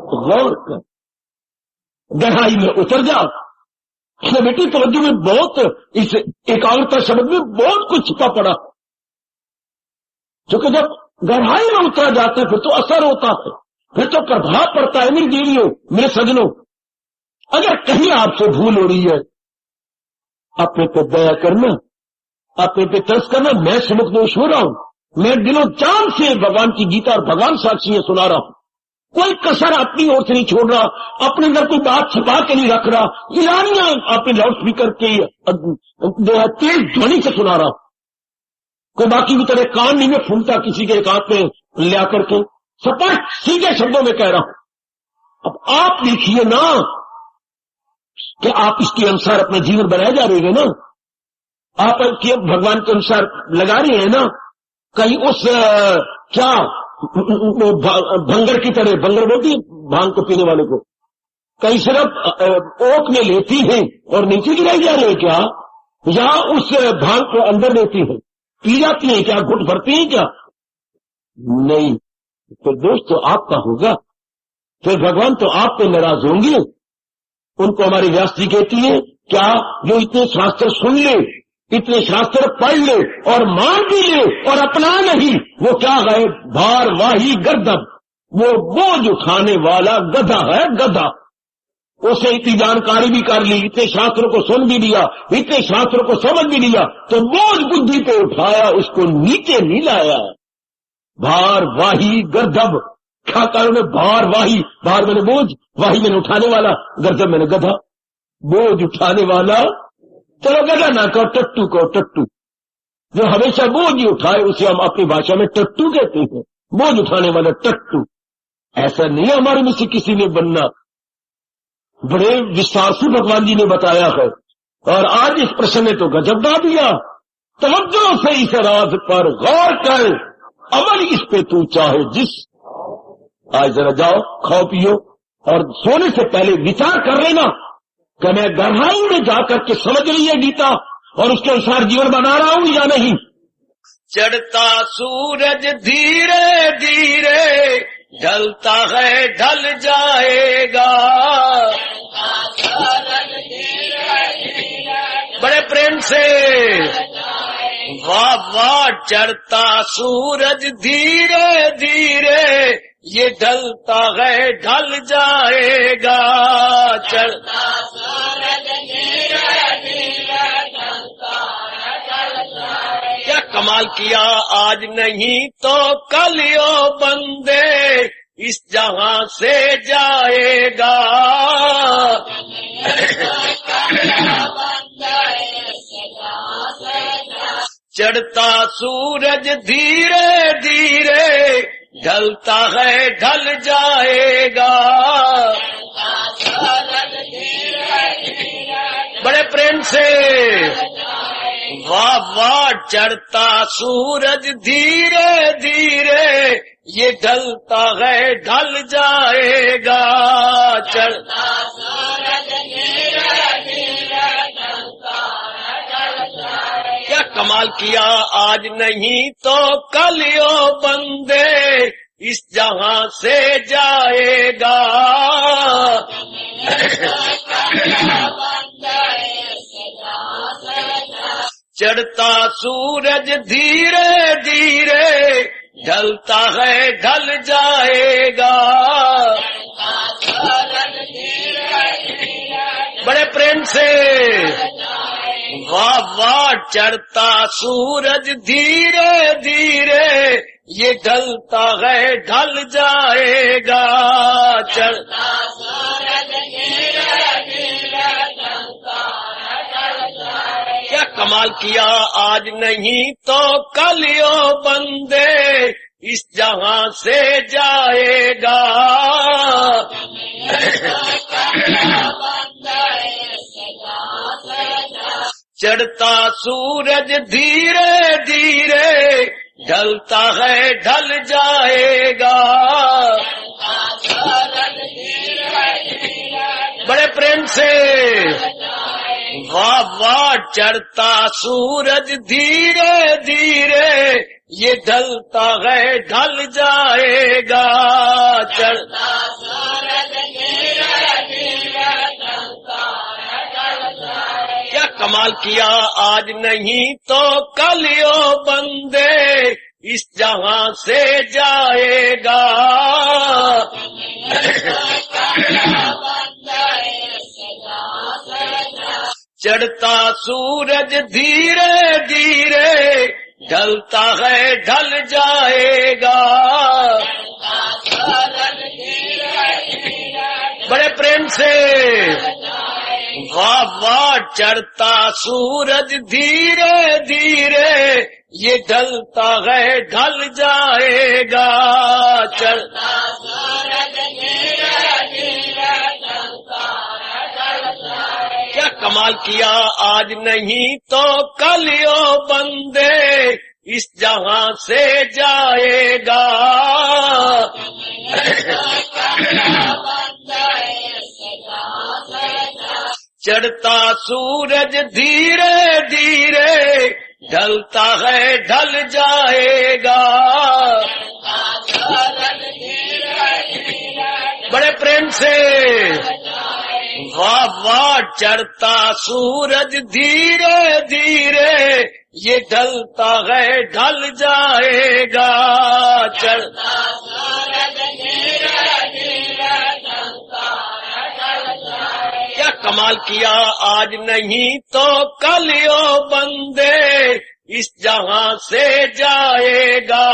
गौर कर, गहराई में उतर जा। बेटी तवज्जो में बहुत, इस एकाग्रता शब्द में बहुत कुछ छिपा पड़ा, क्योंकि जब गहराई में उतरा जाता है फिर तो असर होता है, फिर तो प्रभाव पड़ता है। मेरी देवियों, मेरे सजनों, अगर कहीं आपसे भूल हो रही है, अपने पे दया करना, अपने पे तरस करना। मैं सुमुख दोष हो रहा हूं, मैं दिलो जान से भगवान की गीता और भगवान साक्षी है सुना रहा हूं, कोई कसर अपनी ओर से नहीं छोड़ रहा, अपने अंदर कोई बात छिपा के नहीं रख रहा, ईरानियां अपने लाउड स्पीकर के तेज ध्वनि से सुना रहा, कोई बाकी की तरह कान नहीं में फूलता किसी के एक हाथ में लिया करके, स्पष्ट सीधे शब्दों में कह रहा हूं। अब आप देखिए ना कि आप इसके अनुसार अपना जीवन बनाए जा रहे हैं ना, आप भगवान के अनुसार लगा रहे हैं ना। कहीं उस क्या भंगर की तरह, भंगर बोलती भांग को पीने वाले को, कहीं सिर्फ ओक में लेती है और नीचे गिराई जा रही है क्या, या उस भांग को अंदर लेती है, पी जाती है क्या, घुट भरती है क्या? नहीं। फिर दोस्त तो आपका होगा, फिर भगवान तो आप पे नाराज होंगे। उनको हमारी व्यास जी कहती है क्या, जो इतने शास्त्र सुन ले, इतने शास्त्र पढ़ ले और मान भी ले और अपना नहीं, वो क्या है? भारवाही गर्दभ, वो बोझ उठाने वाला गधा है, गधा। उसे इतनी जानकारी भी कर ली, इतने शास्त्रों को सुन भी लिया, इतने शास्त्रों को समझ भी लिया, तो बोझ बुद्धि पे उठाया, उसको नीचे नहीं लाया। भारवाही गर्दभ, क्या कारण है? भारवाही, भार मैंने बोझ, वाही मैंने उठाने वाला, गर्दभ मैंने गधा। बोझ उठाने वाला, चलो गधा ना कहो, टट्टू कहो, टट्टू। जो हमेशा बोझ ही उठाए उसे हम अपनी भाषा में टट्टू कहते हैं, बोझ उठाने वाला टट्टू। ऐसा नहीं है हमारे में से किसी ने बनना, बड़े विस्तार से भगवान जी ने बताया है। और आज इस प्रश्न ने तो गजब दा दिया। तवज्जो से इस राज पर गौर कर, अमल इस पे तू चाहे जिस। आज जरा जाओ, खाओ पियो, और सोने से पहले विचार कर लेना कि मैं गहराई में जाकर के समझ रही है गीता और उसके अनुसार जीवन बना रहा हूं या नहीं। चढ़ता सूरज धीरे धीरे ढलता है ढल जाएगा। बड़े प्रेम से वाह वाह। चढ़ता सूरज धीरे धीरे ये ढलता है ढल जाएगा। चढ़ता सूरज धीरे धीरे ढलता है ढल जाएगा। क्या कमाल किया आज नहीं तो कल यो बंदे इस जहां से जाएगा। चढ़ता सूरज धीरे धीरे ढलता है ढल जाएगा। बड़े प्रेम से वाह वाह। चढ़ता सूरज धीरे धीरे ये ढलता है ढल जाएगा। चढ़ता सूरज धीरे धीरे ढलता है ढल जाएगा। क्या कमाल किया आज नहीं तो कल यो बंदे इस जहां से जाएगा। चढ़ता सूरज धीरे धीरे ढलता है ढल जाएगा। बड़े प्रेम से वाह वाह। चढ़ता सूरज धीरे धीरे ये ढलता है ढल जाएगा। चढ़ता सूरज धीरे धीरे ढलता है ढल जाएगा। क्या कमाल किया आज नहीं तो कल यो बंदे इस जहां से जाएगा। चढ़ता सूरज धीरे धीरे ढलता है ढल जाएगा। बड़े प्रेम से वाह वाह। चढ़ता सूरज धीरे धीरे ये ढलता है ढल जाएगा। चढ़ता सूरज धीरे धीरे ढलता है ढल जाएगा। क्या कमाल किया आज नहीं तो कल यो बंदे इस जहां से जाएगा। चढ़ता सूरज धीरे धीरे ढलता है ढल जाएगा। बड़े प्रेम से वाह वाह। चढ़ता सूरज धीरे धीरे ये ढलता है ढल जाएगा। चढ़ता सूरज धीरे धीरे ढलता है ढल जाएगा। क्या कमाल किया आज नहीं तो कल यो बंदे इस जहां से जाएगा। चढ़ता सूरज धीरे धीरे ढलता है ढल जाएगा। बड़े प्रेम से वाह वाह। चढ़ता सूरज धीरे धीरे ये ढलता है ढल जाएगा। चढ़ता सूरज धीरे धीरे ढलता है ढल जाएगा। क्या कमाल किया आज नहीं तो कल यो बंदे इस जहां से जाएगा।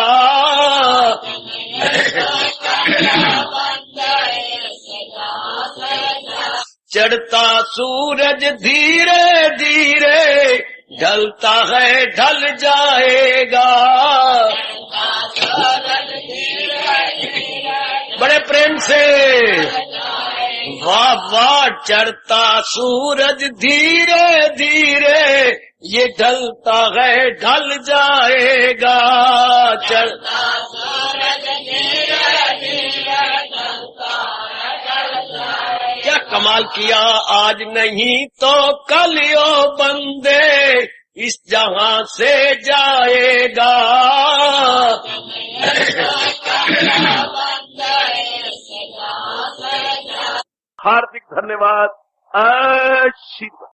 चढ़ता सूरज धीरे धीरे ढलता है ढल जाएगा। बड़े प्रेम से वाह वाह। चढ़ता सूरज धीरे धीरे ये ढलता है ढल जाएगा। चढ़ता सूरज धीरे धीरे ढलता है ढल जाएगा। क्या कमाल किया आज नहीं तो कल यो बंदे इस जहां से जाएगा। हार्दिक धन्यवाद। आशीर्वाद।